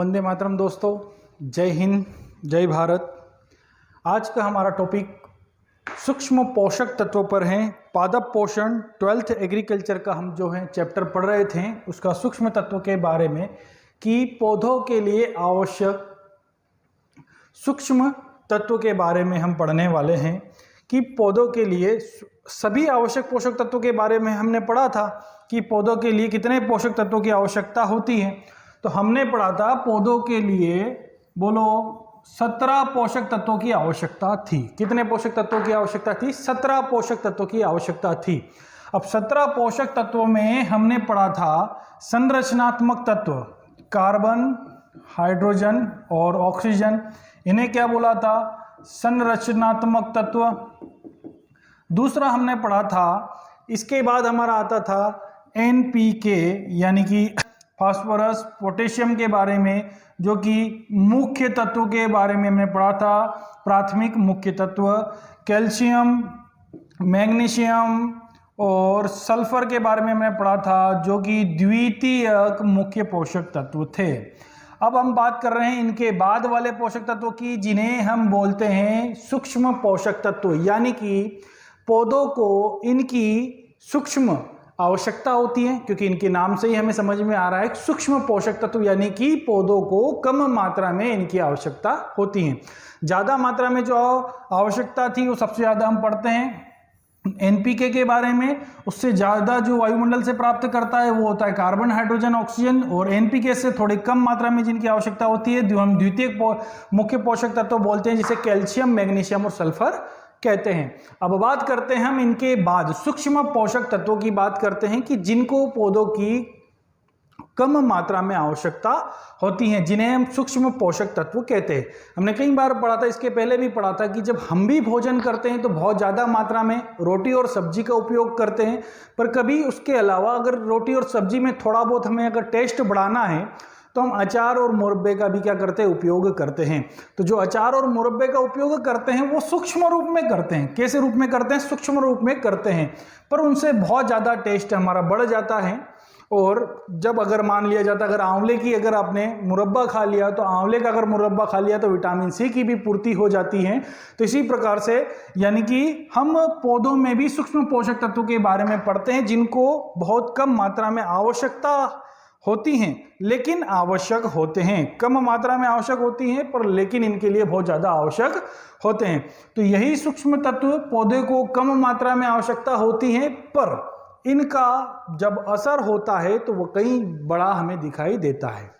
वंदे मातरम दोस्तों, जय हिंद, जय भारत। आज का हमारा टॉपिक सूक्ष्म पोषक तत्वों पर है। पादप पोषण 12th एग्रीकल्चर का हम जो है चैप्टर पढ़ रहे थे, उसका सूक्ष्म तत्वों के बारे में कि पौधों के लिए आवश्यक सूक्ष्म तत्व के बारे में हम पढ़ने वाले हैं कि पौधों के लिए सभी आवश्यक पोषक तत्वों के बारे में हमने पढ़ा था कि पौधों के लिए कितने पोषक तत्वों की आवश्यकता होती है। तो हमने पढ़ा था पौधों के लिए बोलो 17 पोषक तत्वों की आवश्यकता थी। कितने पोषक तत्वों की आवश्यकता थी? 17 पोषक तत्वों की आवश्यकता थी। अब 17 पोषक तत्वों में हमने पढ़ा था संरचनात्मक तत्व, कार्बन, हाइड्रोजन और ऑक्सीजन, इन्हें क्या बोला था? संरचनात्मक तत्व। दूसरा हमने पढ़ा था, इसके बाद हमारा आता था NPK यानी कि फास्फोरस, पोटेशियम के बारे में, जो कि मुख्य तत्व के बारे में हमने पढ़ा था, प्राथमिक मुख्य तत्व। कैल्शियम, मैग्नीशियम और सल्फर के बारे में हमने पढ़ा था, जो कि द्वितीयक मुख्य पोषक तत्व थे। अब हम बात कर रहे हैं इनके बाद वाले पोषक तत्वों की, जिन्हें हम बोलते हैं सूक्ष्म पोषक तत्व, यानी कि पौधों को इनकी सूक्ष्म आवश्यकता होती है, क्योंकि इनके नाम से ही हमें समझ में आ रहा है सूक्ष्म पोषक तत्व, यानी कि पौधों को कम मात्रा में इनकी आवश्यकता होती है। ज़्यादा मात्रा में जो आवश्यकता थी वो सबसे ज़्यादा हम पढ़ते हैं NPK के बारे में। उससे ज़्यादा जो वायुमंडल से प्राप्त करता है वो होता है कार्बन, हाइड्रोजन, ऑक्सीजन। और NPK से थोड़ी कम मात्रा में जिनकी आवश्यकता होती है हम द्वितीय मुख्य पोषक तत्व बोलते हैं, जिसे कैल्शियम, मैग्नीशियम और सल्फर कहते हैं। अब बात करते हैं हम इनके बाद सूक्ष्म पोषक तत्वों की बात करते हैं कि जिनको पौधों की कम मात्रा में आवश्यकता होती हैं, जिन्हें हम सूक्ष्म पोषक तत्व कहते हैं। हमने कई बार पढ़ा था, इसके पहले भी पढ़ा था कि जब हम भी भोजन करते हैं तो बहुत ज़्यादा मात्रा में रोटी और सब्जी का उपयोग करते हैं, पर कभी उसके अलावा अगर रोटी और सब्जी में थोड़ा बहुत हमें अगर टेस्ट बढ़ाना है तो हम अचार और मुरब्बे का भी क्या करते हैं? उपयोग करते हैं। तो जो अचार और मुरब्बे का उपयोग करते हैं वो सूक्ष्म रूप में करते हैं। कैसे रूप में करते हैं? सूक्ष्म रूप में करते हैं, पर उनसे बहुत ज़्यादा टेस्ट हमारा बढ़ जाता है। और जब अगर मान लिया जाता है, अगर आंवले की अगर आपने मुरब्बा खा लिया, तो आंवले का अगर मुरब्बा खा लिया तो विटामिन C की भी पूर्ति हो जाती है। तो इसी प्रकार से यानी कि हम पौधों में भी सूक्ष्म पोषक तत्वों के बारे में पढ़ते हैं, जिनको बहुत कम मात्रा में आवश्यकता होती हैं, लेकिन आवश्यक होते हैं। कम मात्रा में आवश्यक होती हैं, पर लेकिन इनके लिए बहुत ज़्यादा आवश्यक होते हैं। तो यही सूक्ष्म तत्व पौधे को कम मात्रा में आवश्यकता होती है, पर इनका जब असर होता है तो वो कई बड़ा हमें दिखाई देता है।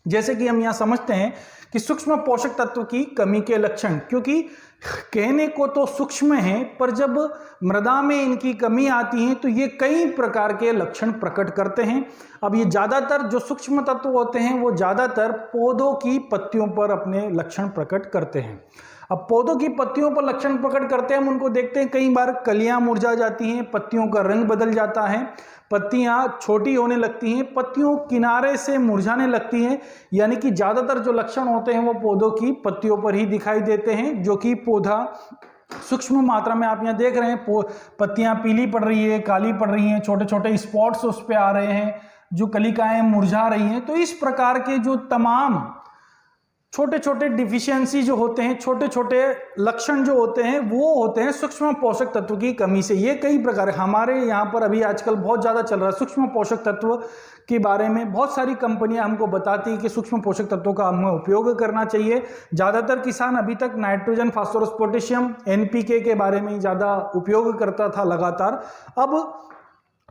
जैसे कि हम यहाँ समझते हैं कि सूक्ष्म पोषक तत्व की कमी के लक्षण, क्योंकि कहने को तो सूक्ष्म है, पर जब मृदा में इनकी कमी आती है तो ये कई प्रकार के लक्षण प्रकट करते हैं। अब ये ज़्यादातर जो सूक्ष्म तत्व होते हैं वो ज़्यादातर पौधों की पत्तियों पर अपने लक्षण प्रकट करते हैं। अब पौधों की पत्तियों पर लक्षण प्रकट करते हैं, हम उनको देखते हैं, कई बार कलियां मुरझा जाती हैं, पत्तियों का रंग बदल जाता है, पत्तियां छोटी होने लगती हैं, पत्तियों किनारे से मुरझाने लगती हैं। यानी कि ज़्यादातर जो लक्षण होते हैं वो पौधों की पत्तियों पर ही दिखाई देते हैं, जो कि पौधा सूक्ष्म मात्रा में आप यहाँ देख रहे हैं पत्तियां पीली पड़ रही है, काली पड़ रही हैं, छोटे छोटे स्पॉट्स उस पर आ रहे हैं, जो कलिकाएं मुरझा रही हैं। तो इस प्रकार के जो तमाम छोटे छोटे डिफिशियंसी जो होते हैं, छोटे छोटे लक्षण जो होते हैं, वो होते हैं सूक्ष्म पोषक तत्व की कमी से। ये कई प्रकार हमारे यहाँ पर अभी आजकल बहुत ज़्यादा चल रहा है सूक्ष्म पोषक तत्व के बारे में। बहुत सारी कंपनियां हमको बताती हैं कि सूक्ष्म पोषक तत्वों का हमें उपयोग करना चाहिए। ज़्यादातर किसान अभी तक नाइट्रोजन, फास्फोरस, पोटेशियम, NPK के बारे में ज़्यादा उपयोग करता था लगातार। अब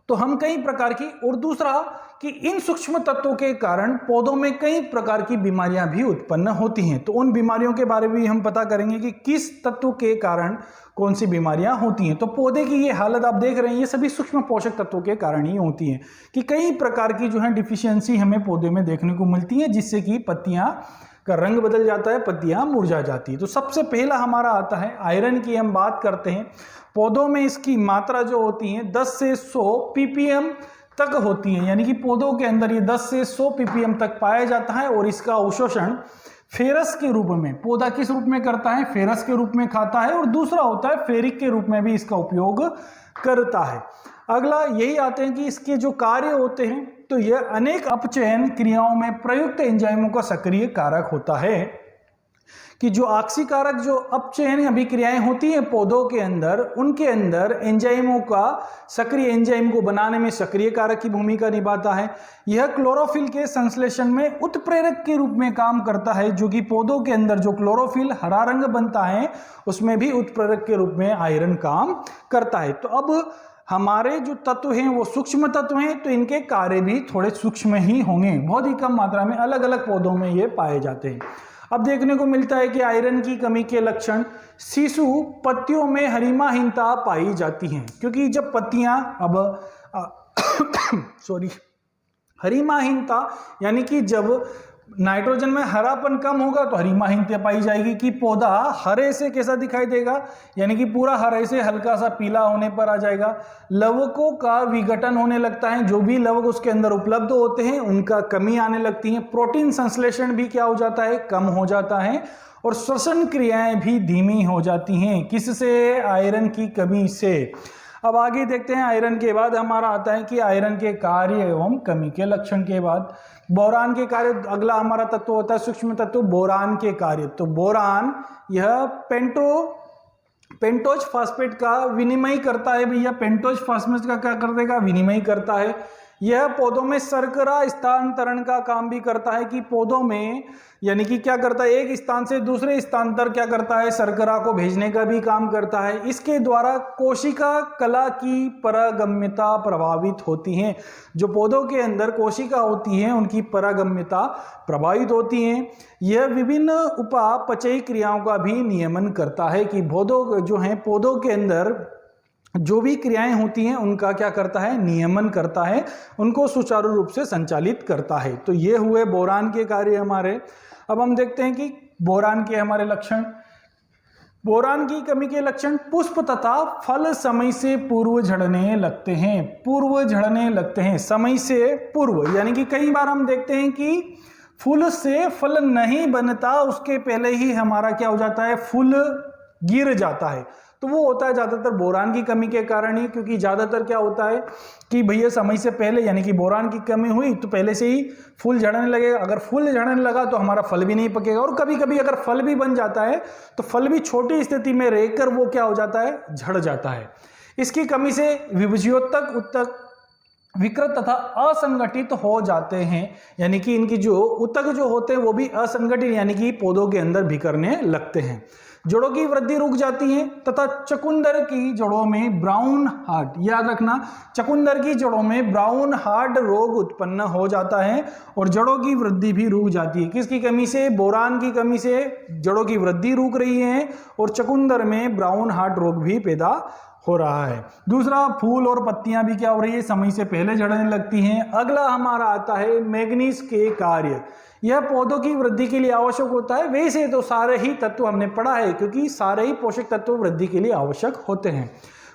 तो हम कई प्रकार की, और दूसरा कि इन सूक्ष्म तत्वों के कारण पौधों में कई प्रकार की बीमारियां भी उत्पन्न होती हैं। तो उन बीमारियों के बारे में भी हम पता करेंगे कि किस तत्व के कारण कौन सी बीमारियां होती हैं। तो पौधे की ये हालत आप देख रहे हैं, ये सभी सूक्ष्म पोषक तत्वों के कारण ही होती हैं कि कई प्रकार की जो है डिफिशियंसी हमें पौधे में देखने को मिलती है, जिससे कि पत्तियां का रंग बदल जाता है, पत्तियां मुरझा जाती है। तो सबसे पहला हमारा आता है आयरन की। हम बात करते हैं पौधों में इसकी मात्रा जो होती है 10 से 100 ppm तक होती है, यानी कि पौधों के अंदर ये 10 से 100 ppm तक पाया जाता है। और इसका अवशोषण फेरस के रूप में, पौधा किस रूप में करता है? फेरस के रूप में खाता है। और दूसरा होता है फेरिक के रूप में भी इसका उपयोग करता है। अगला यही आते हैं कि इसके जो कार्य होते हैं तो यह अनेक अपचयन क्रियाओं में प्रयुक्त एंजाइमों का सक्रिय कारक होता है। कि जो ऑक्सीकारक जो अपचयन अभिक्रियाएं होती हैं पौधों के अंदर, उनके अंदर एंजाइमों का सक्रिय एंजाइम को बनाने में सक्रिय कारक की भूमिका निभाता है। यह क्लोरोफिल के संश्लेषण में उत्प्रेरक के रूप में काम करता है, जो कि पौधों के अंदर जो क्लोरोफिल हरा रंग बनता है उसमें भी उत्प्रेरक के रूप में आयरन काम करता है। तो अब हमारे जो तत्व हैं वो सूक्ष्म तत्व हैं, तो इनके कार्य भी थोड़े सूक्ष्म ही होंगे, बहुत ही कम मात्रा में अलग अलग पौधों में ये पाए जाते हैं। अब देखने को मिलता है कि आयरन की कमी के लक्षण, शिशु पत्तियों में हरिमाहीनता पाई जाती हैं, क्योंकि जब पत्तियां हरिमाहीनता यानी कि जब नाइट्रोजन में हरापन कम होगा तो हरिमाहीनता पाई जाएगी कि पौधा हरे से कैसा दिखाई देगा, यानी कि पूरा हरे से हल्का सा पीला होने पर आ जाएगा। लवकों का विघटन होने लगता है, जो भी लवक उसके अंदर उपलब्ध होते हैं उनका कमी आने लगती है। प्रोटीन संश्लेषण भी क्या हो जाता है, कम हो जाता है, और श्वसन क्रियाएं भी धीमी हो जाती हैं। किससे? आयरन की कमी से। अब आगे देखते हैं, आयरन के बाद हमारा आता है कि आयरन के कार्य एवं कमी के लक्षण के बाद बोरान के कार्य। अगला हमारा तत्व होता है सूक्ष्म तत्व बोरान के कार्य। तो बोरान यह पेंटोज फास्फेट का विनिमय करता है। भैया पेंटोज फास्फेट का क्या कर देगा? विनिमय करता है। यह पौधों में शर्करा स्थानांतरण का काम भी करता है, कि पौधों में यानी कि क्या करता है, एक स्थान से दूसरे स्थान पर क्या करता है, शर्करा को भेजने का भी काम करता है। इसके द्वारा कोशिका कला की परागम्यता प्रभावित होती है। जो पौधों के अंदर कोशिका होती हैं उनकी परागम्यता प्रभावित होती हैं। यह विभिन्न उपापचयी क्रियाओं का भी नियमन करता है, कि पौधों जो हैं पौधों के अंदर जो भी क्रियाएं होती हैं उनका क्या करता है, नियमन करता है, उनको सुचारू रूप से संचालित करता है। तो ये हुए बोरान के कार्य हमारे। अब हम देखते हैं कि बोरान के हमारे लक्षण। बोरान की कमी के लक्षण, पुष्प तथा फल समय से पूर्व झड़ने लगते हैं। पूर्व झड़ने लगते हैं, समय से पूर्व, यानी कि कई बार हम देखते हैं कि फूल से फल नहीं बनता, उसके पहले ही हमारा क्या हो जाता है, फूल गिर जाता है। तो वो होता है ज़्यादातर बोरान की कमी के कारण ही, क्योंकि ज़्यादातर क्या होता है कि भैया समय से पहले यानी कि बोरान की कमी हुई तो पहले से ही फूल झड़ने लगेगा। अगर फूल झड़ने लगा तो हमारा फल भी नहीं पकेगा, और कभी कभी अगर फल भी बन जाता है तो फल भी छोटी स्थिति में रहकर वो क्या हो जाता है, झड़ जाता है। इसकी कमी से विभज्योतक उत्तक विकृत तथा असंगठित हो जाते हैं, यानी कि इनकी जो उत्तक जो होते हैं वो भी असंगठित यानी कि पौधों के अंदर बिखरने लगते हैं। जड़ों की वृद्धि रुक जाती है तथा चकुंदर की जड़ों में ब्राउन हार्ट, याद रखना, चकुंदर की जड़ों में ब्राउन हार्ट रोग उत्पन्न हो जाता है और जड़ों की वृद्धि भी रुक जाती है। किसकी कमी से? बोरान की कमी से जड़ों की वृद्धि रुक रही है और चकुंदर में ब्राउन हार्ट रोग भी पैदा हो रहा है। दूसरा, फूल और पत्तियां भी क्या हो रही है, समय से पहले झड़ने लगती हैं। अगला हमारा आता है मैग्नीज के कार्य। यह पौधों की वृद्धि के लिए आवश्यक होता है। वैसे तो सारे ही तत्व हमने पढ़ा है, क्योंकि सारे ही पोषक तत्व वृद्धि के लिए आवश्यक होते हैं।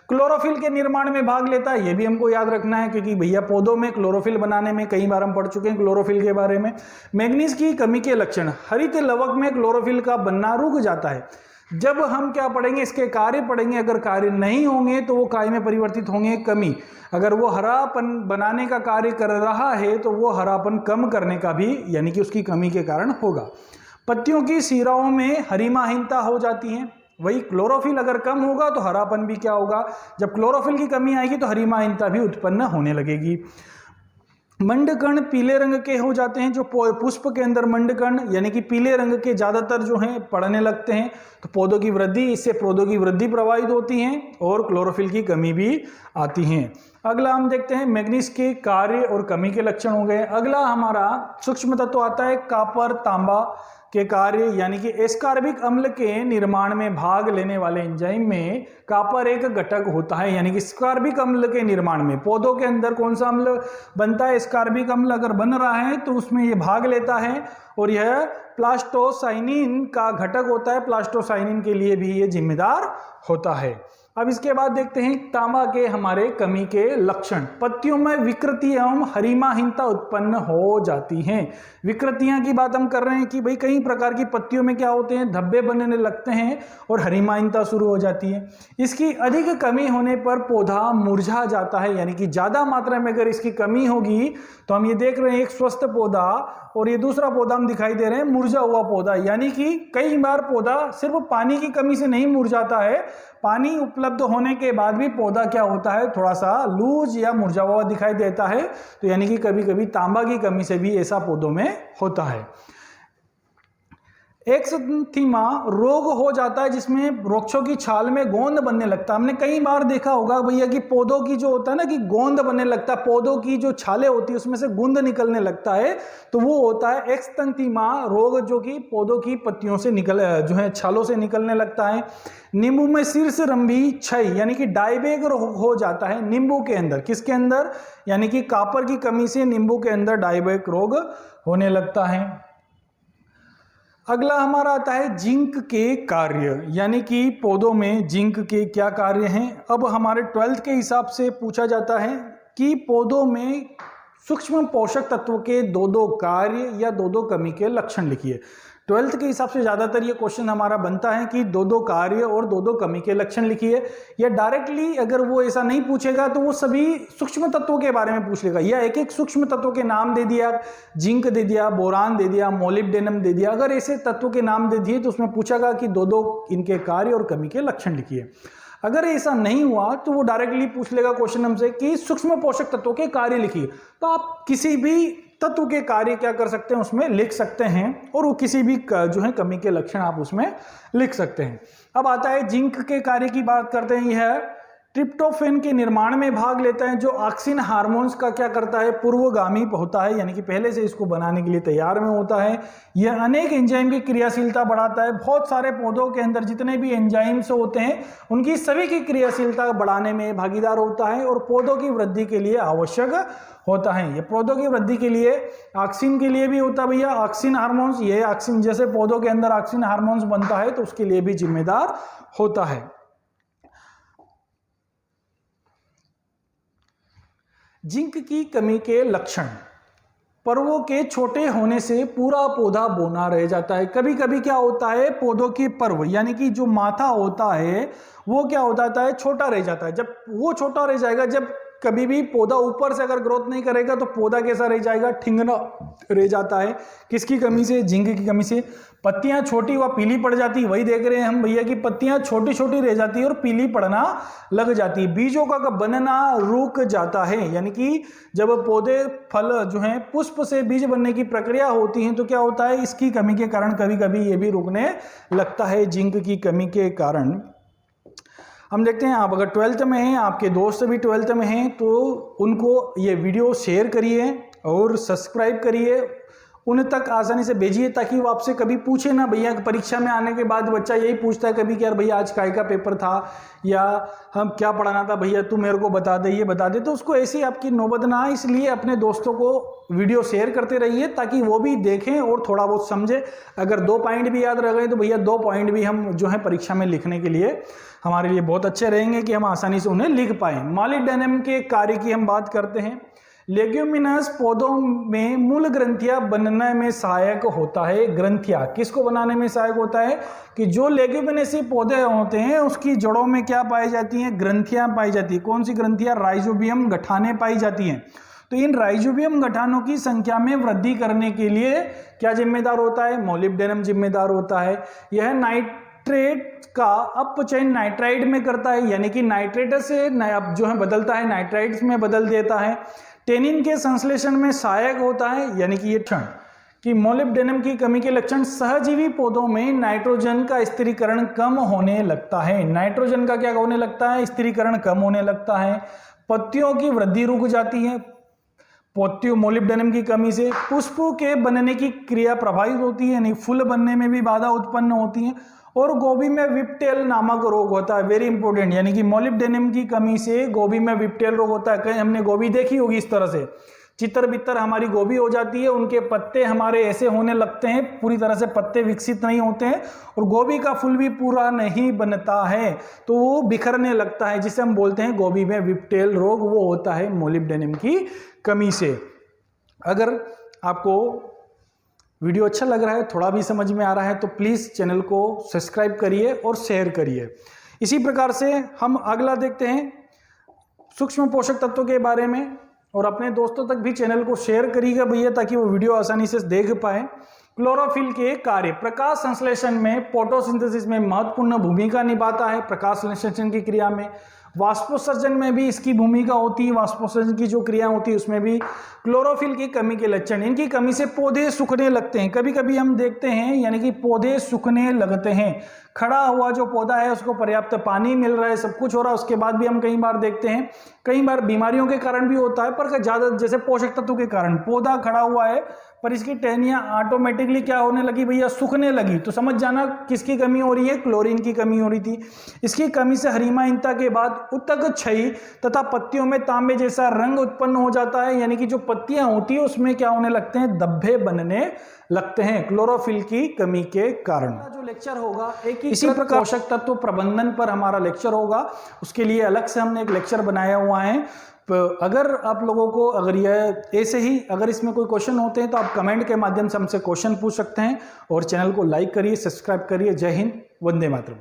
क्लोरोफिल के निर्माण में भाग लेता है, यह भी हमको याद रखना है, क्योंकि भैया पौधों में क्लोरोफिल बनाने में कई बार हम पढ़ चुके हैं क्लोरोफिल के बारे में। मैग्नीज की कमी के लक्षण, हरित लवक में क्लोरोफिल का बनना रुक जाता है। जब हम क्या पढ़ेंगे, इसके कार्य पढ़ेंगे। अगर कार्य नहीं होंगे तो वो काय में परिवर्तित होंगे, कमी। अगर वो हरापन बनाने का कार्य कर रहा है तो वो हरापन कम करने का भी यानी कि उसकी कमी के कारण होगा। पत्तियों की शिराओं में हरिमाहीनता हो जाती है। वही क्लोरोफिल अगर कम होगा तो हरापन भी क्या होगा, जब क्लोरोफिल की कमी आएगी तो हरिमाहीनता भी उत्पन्न होने लगेगी। मंडकण पीले रंग के हो जाते हैं। जो पुष्प के अंदर मंडकण यानी कि पीले रंग के ज्यादातर जो हैं पड़ने लगते हैं, तो पौधों की वृद्धि, इससे पौधों की वृद्धि प्रभावित होती है और क्लोरोफिल की कमी भी आती है। अगला हम देखते हैं मैग्नीज के कार्य और कमी के लक्षण हो गए। अगला हमारा सूक्ष्म तत्व आता है कॉपर तांबा के कार्य, यानी कि एस्कॉर्बिक अम्ल के निर्माण में भाग लेने वाले एंजाइम में कॉपर एक घटक होता है। यानी कि एस्कॉर्बिक अम्ल के निर्माण में पौधों के अंदर कौन सा अम्ल बनता है, एस्कॉर्बिक अम्ल अगर बन रहा है तो उसमें ये भाग लेता है और यह प्लास्टोसाइनिन का घटक होता है। प्लास्टोसाइनिन के लिए भी ये जिम्मेदार होता है। अब इसके बाद देखते हैं तांबा के हमारे कमी के लक्षण। पत्तियों में विकृति एवं हरिमाहीनता उत्पन्न हो जाती हैं। विकृतियां की बात हम कर रहे हैं कि भाई कई प्रकार की पत्तियों में क्या होते हैं, धब्बे बनने लगते हैं और हरिमाहीनता शुरू हो जाती है। इसकी अधिक कमी होने पर पौधा मुरझा जाता है, यानी कि ज्यादा मात्रा में अगर इसकी कमी होगी तो हम ये देख रहे हैं एक स्वस्थ पौधा और ये दूसरा पौधा हम दिखाई दे रहे हैं मुरझा हुआ पौधा। यानी कि कई बार पौधा सिर्फ पानी की कमी से नहीं मुरझाता है, पानी उपलब्ध होने के बाद भी पौधा क्या होता है, थोड़ा सा लूज या मुरझा हुआ दिखाई देता है। तो यानी कि कभी कभी तांबा की कमी से भी ऐसा पौधों में होता है। एक्संथीमा रोग हो जाता है जिसमें वृक्षों की छाल में गोंद बनने लगता है। हमने कई बार देखा होगा भैया कि पौधों की जो होता है ना कि गोंद बनने लगता है, पौधों की जो छालें होती है उसमें से गुंद निकलने लगता है, तो वो होता है एक्संथीमा रोग, जो कि पौधों की पत्तियों से जो है छालों से निकलने लगता है। नींबू में शीर्ष रंभी क्षय यानी कि डायबैक रोग हो जाता है नींबू के अंदर। किसके अंदर? यानी कि कॉपर की कमी से नींबू के अंदर डायबैक रोग होने लगता है। अगला हमारा आता है जिंक के कार्य, यानी कि पौधों में जिंक के क्या कार्य हैं। अब हमारे 12th के हिसाब से पूछा जाता है कि पौधों में सूक्ष्म पोषक तत्व के दो कार्य या दो कमी के लक्षण लिखिए। 12th के हिसाब से ज़्यादातर ये क्वेश्चन हमारा बनता है कि दो कार्य और दो कमी के लक्षण लिखिए, या डायरेक्टली अगर वो ऐसा नहीं पूछेगा तो वो सभी सूक्ष्म तत्वों के बारे में पूछ लेगा, या एक एक सूक्ष्म तत्वों के नाम दे दिया, जिंक दे दिया, बोरान दे दिया, मोलिब्डेनम दे दिया। अगर ऐसे तत्वों के नाम दे दिए तो उसमें पूछेगा कि दो इनके कार्य और कमी के लक्षण लिखिए। अगर ऐसा नहीं हुआ तो वो डायरेक्टली पूछ लेगा क्वेश्चन हमसे कि सूक्ष्म पोषक तत्वों के कार्य लिखिए। तो आप किसी भी तत्व के कार्य क्या कर सकते हैं उसमें लिख सकते हैं, और वो किसी भी जो है कमी के लक्षण आप उसमें लिख सकते हैं। अब आता है जिंक के कार्य की बात करते हैं। यह ट्रिप्टोफैन के निर्माण में भाग लेता है, जो ऑक्सिन हार्मोन्स का क्या करता है, पूर्वगामी होता है, यानी कि पहले से इसको बनाने के लिए तैयार में होता है। यह अनेक एंजाइम की क्रियाशीलता बढ़ाता है। बहुत सारे पौधों के अंदर जितने भी एंजाइम्स होते हैं उनकी सभी की क्रियाशीलता बढ़ाने में भागीदार होता है और पौधों की वृद्धि के लिए आवश्यक होता है। ये पौधों की वृद्धि के लिए ऑक्सिन के लिए भी होता है भैया, ऑक्सिन हार्मोन्स। ये ऑक्सिन जैसे पौधों के अंदर ऑक्सिन हार्मोन्स बनता है तो उसके लिए भी जिम्मेदार होता है। जिंक की कमी के लक्षण। पर्वों के छोटे होने से पूरा पौधा बौना रह जाता है। कभी कभी क्या होता है, पौधों के पर्व यानी कि जो माथा होता है वो क्या हो जाता है, छोटा रह जाता है। जब वो छोटा रह जाएगा, जब कभी भी पौधा ऊपर से अगर ग्रोथ नहीं करेगा तो पौधा कैसा रह जाएगा, ठिंगना रह जाता है। किसकी कमी से? जिंक की कमी से। पत्तियां छोटी व पीली पड़ जाती है। वही देख रहे हैं हम भैया कि पत्तियां छोटी छोटी रह जाती है और पीली पड़ना लग जाती है। बीजों का बनना रुक जाता है, यानी कि जब पौधे फल जो है पुष्प से बीज बनने की प्रक्रिया होती है तो क्या होता है, इसकी कमी के कारण कभी कभी ये भी रुकने लगता है, जिंक की कमी के कारण। हम देखते हैं, आप अगर 12th में हैं, आपके दोस्त भी 12th में हैं, तो उनको ये वीडियो शेयर करिए और सब्सक्राइब करिए, उन तक आसानी से भेजिए ताकि वो आपसे कभी पूछे ना। भैया परीक्षा में आने के बाद बच्चा यही पूछता है कभी कि यार भैया आज काय का पेपर था या हम क्या पढ़ाना था, भैया तू मेरे को बता दे, ये बता दे। तो उसको ऐसी आपकी नौबत ना आए, इसलिए अपने दोस्तों को वीडियो शेयर करते रहिए ताकि वो भी देखें और थोड़ा बहुत समझे। अगर 2 पॉइंट भी याद रह गए तो भैया 2 पॉइंट भी हम जो है परीक्षा में लिखने के लिए हमारे लिए बहुत अच्छे रहेंगे कि हम आसानी से उन्हें लिख पाएँ। मॉलिब्डेनम के कार्य की हम बात करते हैं। लेग्यूमिनस पौधों में मूल ग्रंथियां बनने में सहायक होता है। ग्रंथियां किसको बनाने में सहायक होता है कि जो लेग्यूमिनेसी पौधे होते हैं उसकी जड़ों में क्या पाई जाती हैं, ग्रंथियां पाई जाती है। कौन सी ग्रंथियां? राइजोबियम गठाने पाई जाती हैं। तो इन राइजोबियम गठानों की संख्या में वृद्धि करने के लिए क्या जिम्मेदार होता है? मॉलिब्डेनम जिम्मेदार होता है। यह नाइट्रेट का अपचयन नाइट्राइड में करता है, यानी कि नाइट्रेट से जो है बदलता है, नाइट्राइड्स में बदल देता है। टेनिन के संश्लेषण में सहायक होता है, यानी कि ये क्षण कि मॉलिब्डेनम की कमी के लक्षण। सहजीवी पौधों में नाइट्रोजन का स्थिरीकरण कम होने लगता है। नाइट्रोजन का क्या होने लगता है? स्थिरीकरण कम होने लगता है। पत्तियों की वृद्धि रुक जाती है पत्तियों मॉलिब्डेनम की कमी से। पुष्पों के बनने की क्रिया प्रभावित होती है, यानी फूल बनने में भी बाधा उत्पन्न होती है। और गोभी में विप्टेल नामक रोग होता है, वेरी इंपॉर्टेंट, यानी कि मॉलिब्डेनम की कमी से गोभी में विप्टेल रोग होता है। कहीं हमने गोभी देखी होगी इस तरह से, चितर बितर हमारी गोभी हो जाती है, उनके पत्ते हमारे ऐसे होने लगते हैं, पूरी तरह से पत्ते विकसित नहीं होते हैं और गोभी का फूल भी पूरा नहीं बनता है, तो वो बिखरने लगता है, जिसे हम बोलते हैं गोभी में विप्टेल रोग। वो होता है मोलिब्डेनम की कमी से। अगर आपको वीडियो अच्छा लग रहा है, थोड़ा भी समझ में आ रहा है, तो प्लीज़ चैनल को सब्सक्राइब करिए और शेयर करिए। इसी प्रकार से हम अगला देखते हैं सूक्ष्म पोषक तत्वों के बारे में, और अपने दोस्तों तक भी चैनल को शेयर करिएगा भैया, ताकि वो वीडियो आसानी से देख पाए। क्लोरोफिल के कार्य, प्रकाश संश्लेषण में, फोटोसिंथेसिस में महत्वपूर्ण भूमिका निभाता है। प्रकाश संश्लेषण की क्रिया में, वाष्पोत्सर्जन में भी इसकी भूमिका होती है। वाष्पोत्सर्जन की जो क्रिया होती है उसमें भी क्लोरोफिल की कमी के लक्षण, इनकी कमी से पौधे सूखने लगते हैं। कभी कभी हम देखते हैं यानी कि पौधे सूखने लगते हैं। खड़ा हुआ जो पौधा है उसको पर्याप्त पानी मिल रहा है, सब कुछ हो रहा है, उसके बाद भी हम कई बार देखते हैं, कई बार बीमारियों के कारण भी होता है, पर ज्यादा जैसे पोषक तत्व के कारण पौधा खड़ा हुआ है पर इसकी टहनियां ऑटोमेटिकली क्या होने लगी भैया, सूखने लगी, तो समझ जाना किसकी कमी हो रही है, क्लोरीन की कमी हो रही थी। इसकी कमी से हरिमाहीनता के बाद उत्तक क्षयी तथा पत्तियों में तांबे जैसा रंग उत्पन्न हो जाता है, यानी कि जो पत्तियां होती है उसमें क्या होने लगते हैं, धब्बे बनने लगते हैं क्लोरोफिल की कमी के कारण। जो लेक्चर होगा एक इसी प्रकार पोषक तत्व प्रबंधन पर हमारा लेक्चर होगा, उसके लिए अलग से हमने एक लेक्चर बनाया हुआ है। अगर आप लोगों को अगर यह ऐसे ही अगर इसमें कोई क्वेश्चन होते हैं तो आप कमेंट के माध्यम से हमसे क्वेश्चन पूछ सकते हैं, और चैनल को लाइक करिए, सब्सक्राइब करिए। जय हिंद, वंदे मातरम।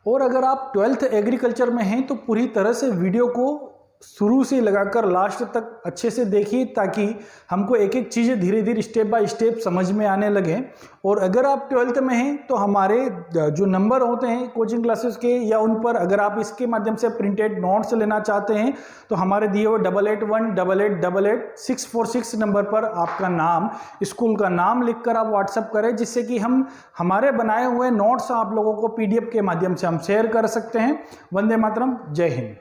और अगर आप 12th एग्रीकल्चर में हैं तो पूरी तरह से वीडियो को शुरू से लगाकर लास्ट तक अच्छे से देखिए, ताकि हमको एक एक चीज़ें धीरे धीरे स्टेप बाय स्टेप समझ में आने लगे। और अगर आप 12th में हैं तो हमारे जो नंबर होते हैं कोचिंग क्लासेस के, या उन पर अगर आप इसके माध्यम से प्रिंटेड नोट्स लेना चाहते हैं तो हमारे दिए हुए 8818888646 नंबर पर आपका नाम, स्कूल का नाम लिखकर आप व्हाट्सअप करें, जिससे कि हम हमारे बनाए हुए नोट्स आप लोगों को PDF के माध्यम से हम शेयर कर सकते हैं। वंदे मातरम, जय हिंद।